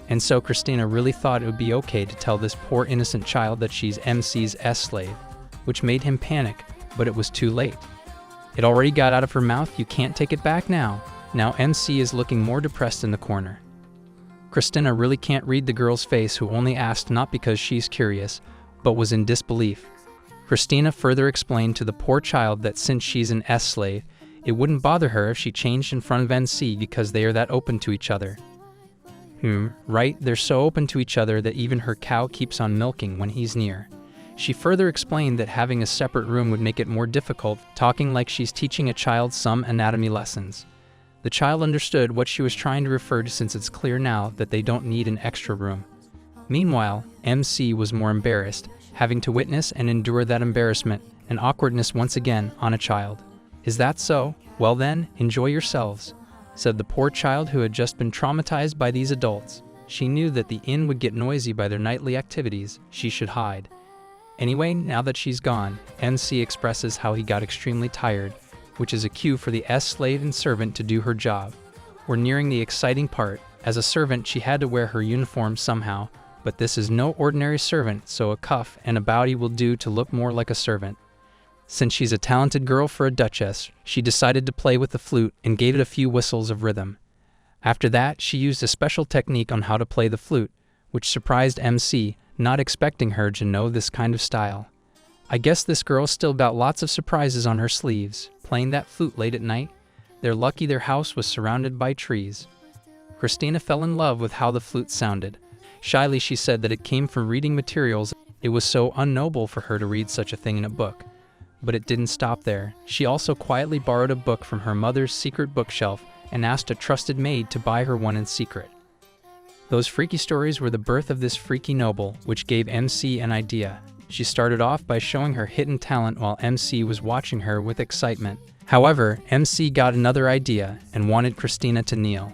And so Christina really thought it would be okay to tell this poor innocent child that she's MC's S-slave, which made him panic, but it was too late. It already got out of her mouth, you can't take it back now. Now MC is looking more depressed in the corner. Christina really can't read the girl's face, who only asked not because she's curious, but was in disbelief. Christina further explained to the poor child that since she's an S-slave, It wouldn't bother her if she changed in front of NC because they are that open to each other. Right? They're so open to each other that even her cow keeps on milking when he's near. She further explained that having a separate room would make it more difficult, talking like she's teaching a child some anatomy lessons. The child understood what she was trying to refer to since it's clear now that they don't need an extra room. Meanwhile, MC was more embarrassed, having to witness and endure that embarrassment and awkwardness once again on a child. Is that so? Well then, enjoy yourselves, said the poor child who had just been traumatized by these adults. She knew that the inn would get noisy by their nightly activities. She should hide. Anyway, now that she's gone, MC expresses how he got extremely tired, which is a cue for the slave and servant to do her job. We're nearing the exciting part. As a servant, she had to wear her uniform somehow, but this is no ordinary servant, so a cuff and a bowtie will do to look more like a servant. Since she's a talented girl for a duchess, she decided to play with the flute and gave it a few whistles of rhythm. After that, she used a special technique on how to play the flute, which surprised MC, not expecting her to know this kind of style. I guess this girl still got lots of surprises on her sleeves, playing that flute late at night. They're lucky their house was surrounded by trees. Christina fell in love with how the flute sounded. Shyly, she said that it came from reading materials. It was so unnoble for her to read such a thing in a book. But it didn't stop there. She also quietly borrowed a book from her mother's secret bookshelf and asked a trusted maid to buy her one in secret. Those freaky stories were the birth of this freaky noble, which gave MC an idea. She started off by showing her hidden talent while MC was watching her with excitement. However, MC got another idea and wanted Christina to kneel.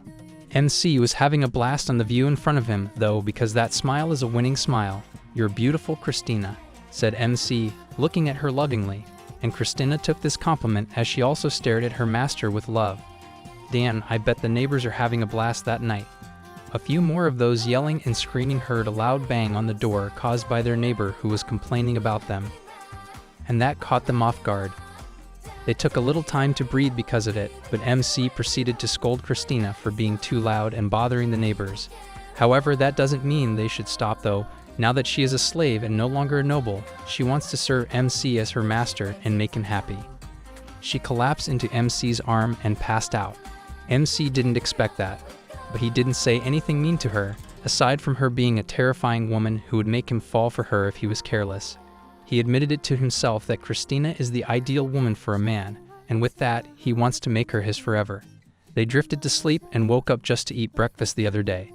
MC was having a blast on the view in front of him, though, because that smile is a winning smile. "You're beautiful, Christina," said MC, looking at her lovingly, and Christina took this compliment as she also stared at her master with love. Damn, I bet the neighbors are having a blast that night. A few more of those yelling and screaming heard a loud bang on the door caused by their neighbor who was complaining about them. And that caught them off guard. They took a little time to breathe because of it, but MC proceeded to scold Christina for being too loud and bothering the neighbors. However, that doesn't mean they should stop though. Now that she is a slave and no longer a noble, she wants to serve MC as her master and make him happy. She collapsed into MC's arm and passed out. MC didn't expect that, but he didn't say anything mean to her, aside from her being a terrifying woman who would make him fall for her if he was careless. He admitted it to himself that Christina is the ideal woman for a man, and with that, he wants to make her his forever. They drifted to sleep and woke up just to eat breakfast the other day.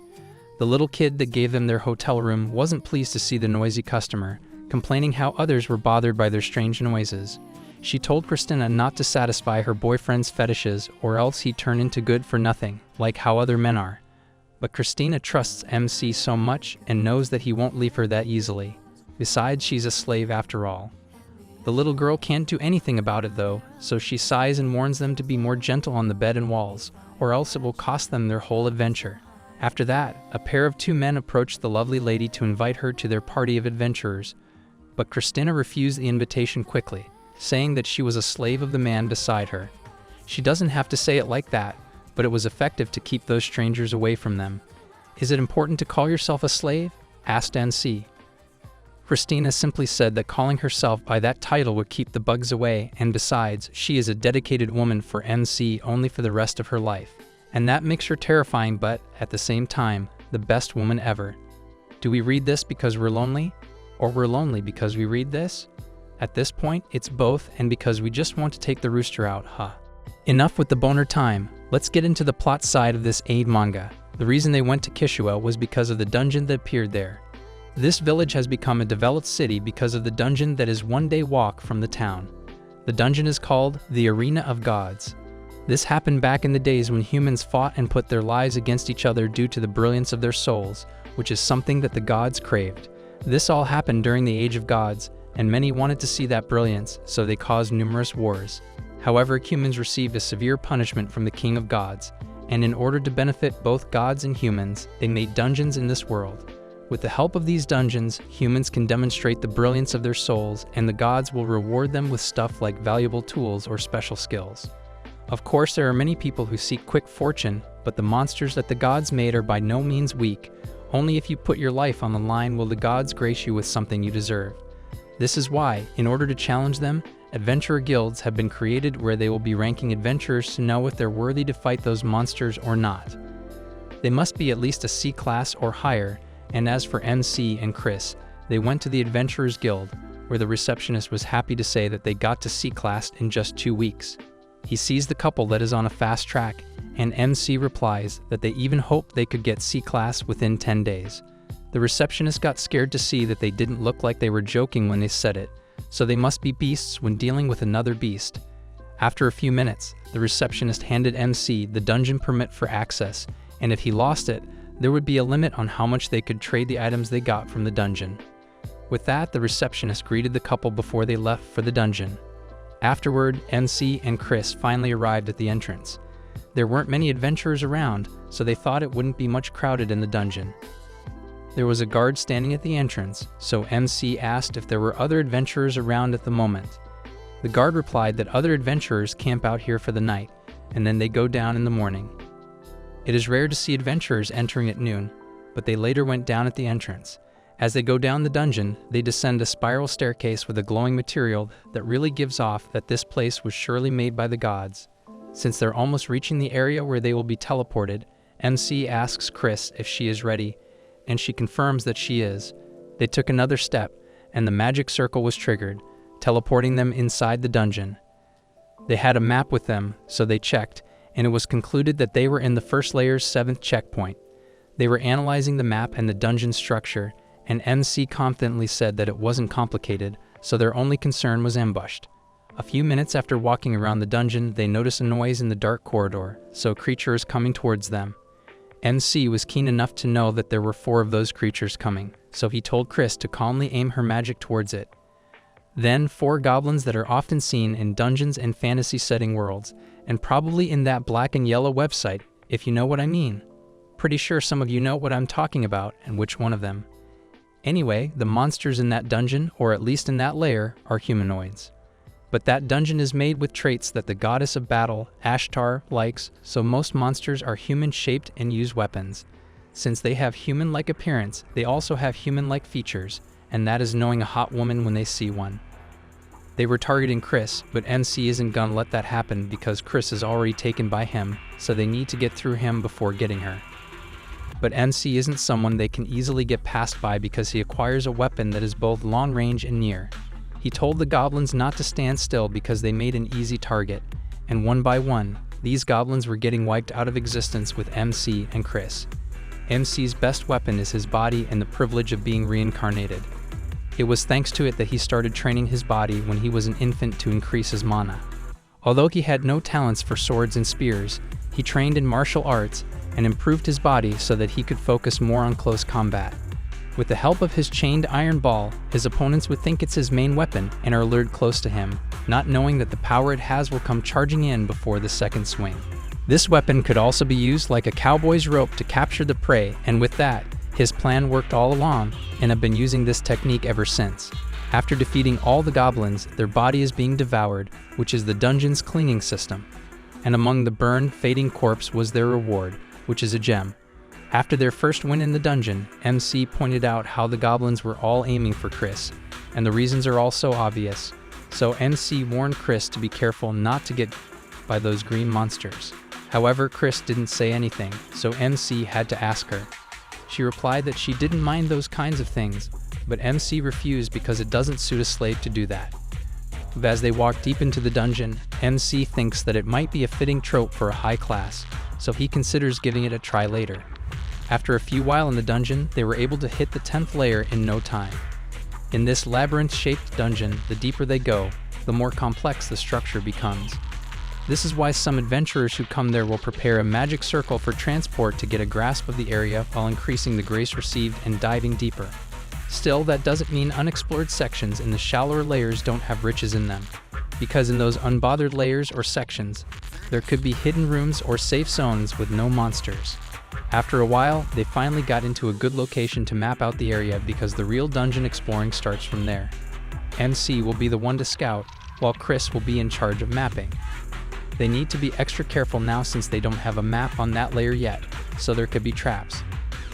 The little kid that gave them their hotel room wasn't pleased to see the noisy customer, complaining how others were bothered by their strange noises. She told Christina not to satisfy her boyfriend's fetishes or else he'd turn into good for nothing, like how other men are. But Christina trusts MC so much and knows that he won't leave her that easily. Besides, she's a slave after all. The little girl can't do anything about it though, so she sighs and warns them to be more gentle on the bed and walls, or else it will cost them their whole adventure. After that, a pair of two men approached the lovely lady to invite her to their party of adventurers, but Christina refused the invitation quickly, saying that she was a slave of the man beside her. She doesn't have to say it like that, but it was effective to keep those strangers away from them. "Is it important to call yourself a slave?" asked NC. Christina simply said that calling herself by that title would keep the bugs away, and besides, she is a dedicated woman for MC only for the rest of her life. And that makes her terrifying but, at the same time, the best woman ever. Do we read this because we're lonely? Or we're lonely because we read this? At this point, it's both and because we just want to take the rooster out, huh? Enough with the boner time. Let's get into the plot side of this ED manga. The reason they went to Kishua was because of the dungeon that appeared there. This village has become a developed city because of the dungeon that is one day walk from the town. The dungeon is called the Arena of Gods. This happened back in the days when humans fought and put their lives against each other due to the brilliance of their souls, which is something that the gods craved. This all happened during the Age of Gods, and many wanted to see that brilliance, so they caused numerous wars. However, humans received a severe punishment from the King of Gods, and in order to benefit both gods and humans, they made dungeons in this world. With the help of these dungeons, humans can demonstrate the brilliance of their souls, and the gods will reward them with stuff like valuable tools or special skills. Of course, there are many people who seek quick fortune, but the monsters that the gods made are by no means weak. Only if you put your life on the line will the gods grace you with something you deserve. This is why, in order to challenge them, adventurer guilds have been created where they will be ranking adventurers to know if they're worthy to fight those monsters or not. They must be at least a C class or higher, and as for MC and Chris, they went to the Adventurers Guild, where the receptionist was happy to say that they got to C class in just 2 weeks. He sees the couple that is on a fast track, and MC replies that they even hoped they could get C class within 10 days. The receptionist got scared to see that they didn't look like they were joking when they said it, so they must be beasts when dealing with another beast. After a few minutes, the receptionist handed MC the dungeon permit for access, and if he lost it, there would be a limit on how much they could trade the items they got from the dungeon. With that, the receptionist greeted the couple before they left for the dungeon. Afterward, MC and Chris finally arrived at the entrance. There weren't many adventurers around, so they thought it wouldn't be much crowded in the dungeon. There was a guard standing at the entrance, so MC asked if there were other adventurers around at the moment. The guard replied that other adventurers camp out here for the night, and then they go down in the morning. It is rare to see adventurers entering at noon, but they later went down at the entrance. As they go down the dungeon, they descend a spiral staircase with a glowing material that really gives off that this place was surely made by the gods. Since they're almost reaching the area where they will be teleported, MC asks Chris if she is ready, and she confirms that she is. They took another step, and the magic circle was triggered, teleporting them inside the dungeon. They had a map with them, so they checked, and it was concluded that they were in the first layer's 7th checkpoint. They were analyzing the map and the dungeon structure, and MC confidently said that it wasn't complicated, so their only concern was ambushed. A few minutes after walking around the dungeon, they noticed a noise in the dark corridor, so a creature is coming towards them. MC was keen enough to know that there were 4 of those creatures coming, so he told Chris to calmly aim her magic towards it. Then 4 goblins that are often seen in dungeons and fantasy setting worlds, and probably in that black and yellow website, if you know what I mean. Pretty sure some of you know what I'm talking about and which one of them. Anyway, the monsters in that dungeon, or at least in that layer, are humanoids. But that dungeon is made with traits that the goddess of battle, Ashtar, likes, so most monsters are human-shaped and use weapons. Since they have human-like appearance, they also have human-like features, and that is knowing a hot woman when they see one. They were targeting Chris, but MC isn't gonna let that happen because Chris is already taken by him, so they need to get through him before getting her. But MC isn't someone they can easily get passed by because he acquires a weapon that is both long range and near. He told the goblins not to stand still because they made an easy target, and one by one, these goblins were getting wiped out of existence with MC and Chris. MC's best weapon is his body and the privilege of being reincarnated. It was thanks to it that he started training his body when he was an infant to increase his mana. Although he had no talents for swords and spears, he trained in martial arts and improved his body so that he could focus more on close combat. With the help of his chained iron ball, his opponents would think it's his main weapon and are lured close to him, not knowing that the power it has will come charging in before the second swing. This weapon could also be used like a cowboy's rope to capture the prey, and with that, his plan worked all along, and have been using this technique ever since. After defeating all the goblins, their body is being devoured, which is the dungeon's cleaning system. And among the burned, fading corpse was their reward, which is a gem. After their first win in the dungeon, MC pointed out how the goblins were all aiming for Chris, and the reasons are all so obvious. So MC warned Chris to be careful not to get by those green monsters. However, Chris didn't say anything, so MC had to ask her. She replied that she didn't mind those kinds of things, but MC refused because it doesn't suit a slave to do that. But as they walk deep into the dungeon, MC thinks that it might be a fitting trope for a high class, so he considers giving it a try later. After a few while in the dungeon, they were able to hit the 10th layer in no time. In this labyrinth-shaped dungeon, the deeper they go, the more complex the structure becomes. This is why some adventurers who come there will prepare a magic circle for transport to get a grasp of the area while increasing the grace received and diving deeper. Still, that doesn't mean unexplored sections in the shallower layers don't have riches in them, because in those unbothered layers or sections, there could be hidden rooms or safe zones with no monsters. After a while, they finally got into a good location to map out the area because the real dungeon exploring starts from there. MC will be the one to scout, while Chris will be in charge of mapping. They need to be extra careful now since they don't have a map on that layer yet, so there could be traps.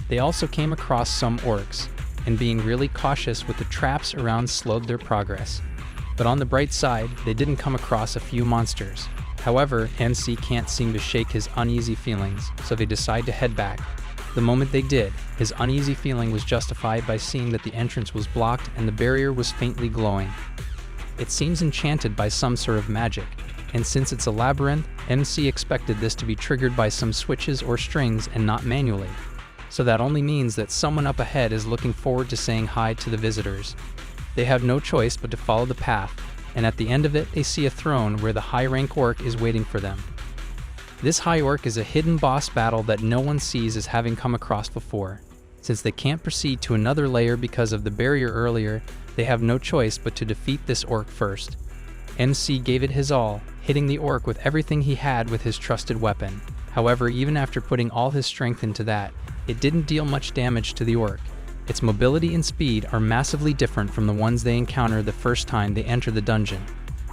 They also came across some orcs, and being really cautious with the traps around slowed their progress. But on the bright side, they didn't come across a few monsters. However, MC can't seem to shake his uneasy feelings, so they decide to head back. The moment they did, his uneasy feeling was justified by seeing that the entrance was blocked and the barrier was faintly glowing. It seems enchanted by some sort of magic, and since it's a labyrinth, MC expected this to be triggered by some switches or strings and not manually. So that only means that someone up ahead is looking forward to saying hi to the visitors. They have no choice but to follow the path, and at the end of it, they see a throne where the high-rank orc is waiting for them. This high orc is a hidden boss battle that no one sees as having come across before. Since they can't proceed to another layer because of the barrier earlier, they have no choice but to defeat this orc first. MC gave it his all, hitting the orc with everything he had with his trusted weapon. However, even after putting all his strength into that, it didn't deal much damage to the orc. Its mobility and speed are massively different from the ones they encounter the first time they enter the dungeon.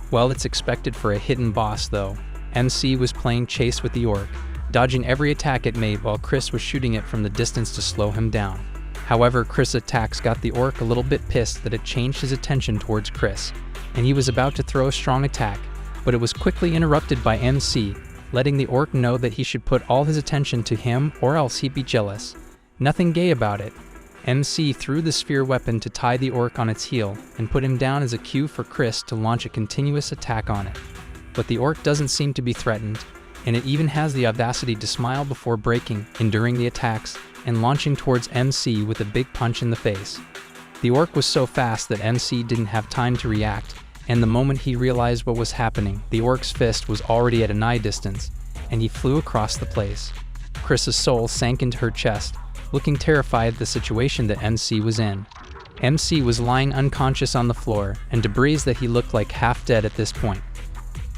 Well, it's expected for a hidden boss though. MC was playing chase with the orc, dodging every attack it made while Chris was shooting it from the distance to slow him down. However, Chris' attacks got the orc a little bit pissed that it changed his attention towards Chris, and he was about to throw a strong attack, but it was quickly interrupted by MC, letting the orc know that he should put all his attention to him or else he'd be jealous. Nothing gay about it. MC threw the sphere weapon to tie the orc on its heel and put him down as a cue for Chris to launch a continuous attack on it. But the orc doesn't seem to be threatened, and it even has the audacity to smile before breaking, enduring the attacks, and launching towards MC with a big punch in the face. The orc was so fast that MC didn't have time to react, and the moment he realized what was happening, the orc's fist was already at an eye distance, and he flew across the place. Chris's soul sank into her chest, looking terrified at the situation that MC was in. MC was lying unconscious on the floor, and debris that he looked like half dead at this point.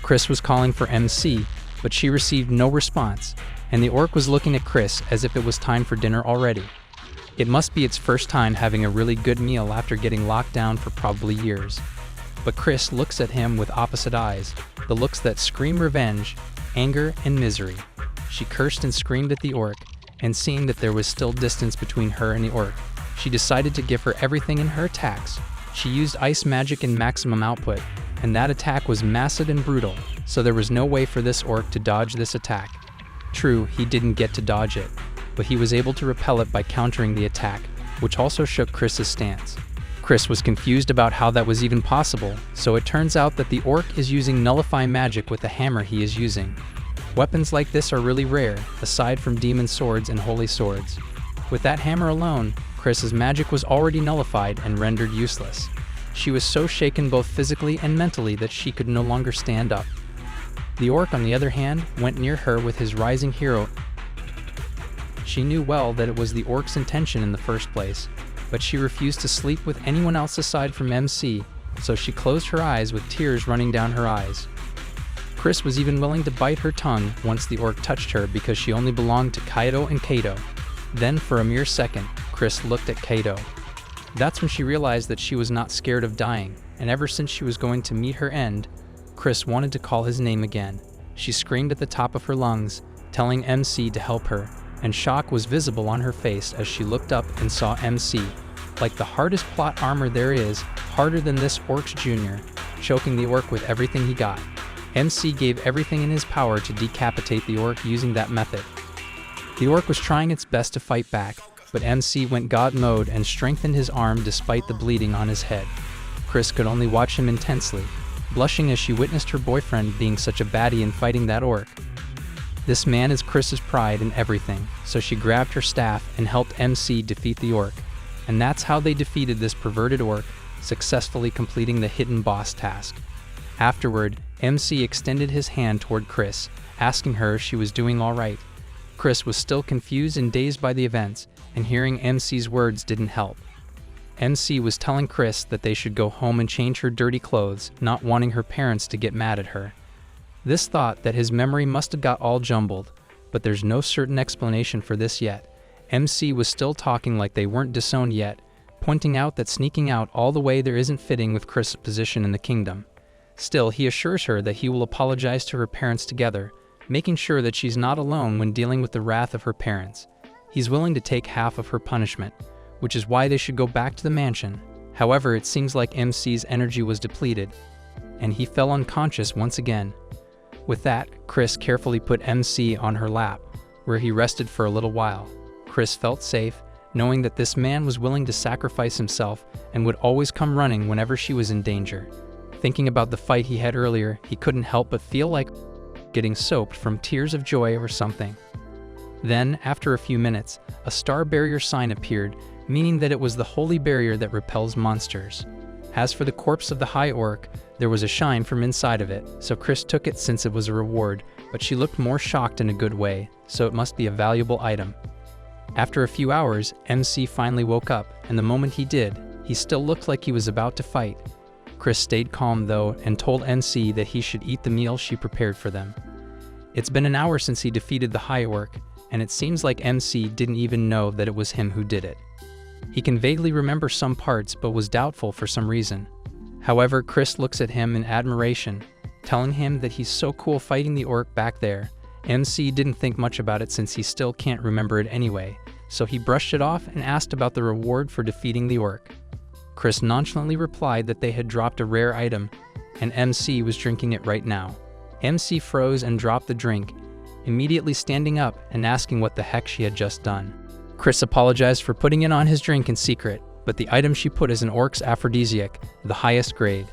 Chris was calling for MC, but she received no response, and the orc was looking at Chris as if it was time for dinner already. It must be its first time having a really good meal after getting locked down for probably years. But Chris looks at him with opposite eyes, the looks that scream revenge, anger, and misery. She cursed and screamed at the orc, and seeing that there was still distance between her and the orc, she decided to give her everything in her attacks. She used ice magic in maximum output, and that attack was massive and brutal, so there was no way for this orc to dodge this attack. True, he didn't get to dodge it, but he was able to repel it by countering the attack, which also shook Chris's stance. Chris was confused about how that was even possible, so it turns out that the orc is using nullify magic with the hammer he is using. Weapons like this are really rare, aside from demon swords and holy swords. With that hammer alone, Chris's magic was already nullified and rendered useless. She was so shaken both physically and mentally that she could no longer stand up. The orc, on the other hand, went near her with his rising hero. She knew well that it was the orc's intention in the first place, but she refused to sleep with anyone else aside from MC, so she closed her eyes with tears running down her eyes. Chris was even willing to bite her tongue once the orc touched her because she only belonged to Kaido and Kato. Then, for a mere second, Chris looked at Kato. That's when she realized that she was not scared of dying, and ever since she was going to meet her end, Chris wanted to call his name again. She screamed at the top of her lungs, telling MC to help her, and shock was visible on her face as she looked up and saw MC, like the hardest plot armor there is, harder than this orc's junior, choking the orc with everything he got. MC gave everything in his power to decapitate the orc using that method. The orc was trying its best to fight back, but MC went God mode and strengthened his arm despite the bleeding on his head. Chris could only watch him intensely, blushing as she witnessed her boyfriend being such a baddie in fighting that orc. This man is Chris's pride in everything, so she grabbed her staff and helped MC defeat the orc, and that's how they defeated this perverted orc, successfully completing the hidden boss task. Afterward, MC extended his hand toward Chris, asking her if she was doing all right. Chris was still confused and dazed by the events, and hearing MC's words didn't help. MC was telling Chris that they should go home and change her dirty clothes, not wanting her parents to get mad at her. This thought that his memory must have got all jumbled, but there's no certain explanation for this yet. MC was still talking like they weren't disowned yet, pointing out that sneaking out all the way there isn't fitting with Chris' position in the kingdom. Still, he assures her that he will apologize to her parents together, making sure that she's not alone when dealing with the wrath of her parents. He's willing to take half of her punishment, which is why they should go back to the mansion. However, it seems like MC's energy was depleted, and he fell unconscious once again. With that, Chris carefully put MC on her lap, where he rested for a little while. Chris felt safe, knowing that this man was willing to sacrifice himself and would always come running whenever she was in danger. Thinking about the fight he had earlier, he couldn't help but feel like getting soaked from tears of joy or something. Then, after a few minutes, a star barrier sign appeared, meaning that it was the holy barrier that repels monsters. As for the corpse of the high orc, there was a shine from inside of it, so Chris took it since it was a reward, but she looked more shocked in a good way, so it must be a valuable item. After a few hours, MC finally woke up, and the moment he did, he still looked like he was about to fight. Chris stayed calm though, and told MC that he should eat the meal she prepared for them. It's been an hour since he defeated the high orc, and it seems like MC didn't even know that it was him who did it. He can vaguely remember some parts but was doubtful for some reason. However, Chris looks at him in admiration, telling him that he's so cool fighting the orc back there. MC didn't think much about it since he still can't remember it anyway, so he brushed it off and asked about the reward for defeating the orc. Chris nonchalantly replied that they had dropped a rare item, and MC was drinking it right now. MC froze and dropped the drink, immediately standing up and asking what the heck she had just done. Chris apologized for putting it on his drink in secret, but the item she put is an orc's aphrodisiac, the highest grade.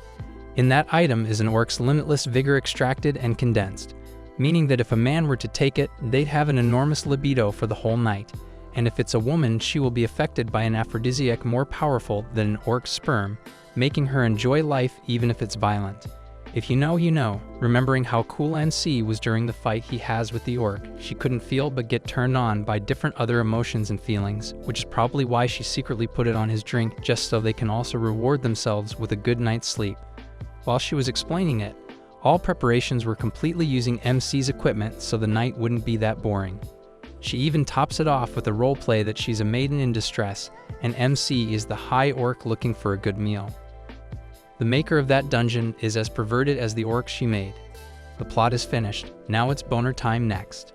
In that item is an orc's limitless vigor extracted and condensed, meaning that if a man were to take it, they'd have an enormous libido for the whole night, and if it's a woman, she will be affected by an aphrodisiac more powerful than an orc's sperm, making her enjoy life even if it's violent. If you know, you know. Remembering how cool NC was during the fight he has with the orc, she couldn't feel but get turned on by different other emotions and feelings, which is probably why she secretly put it on his drink just so they can also reward themselves with a good night's sleep. While she was explaining it, all preparations were completely using MC's equipment so the night wouldn't be that boring. She even tops it off with a roleplay that she's a maiden in distress, and MC is the high orc looking for a good meal. The maker of that dungeon is as perverted as the orc she made. The plot is finished, now it's boner time next.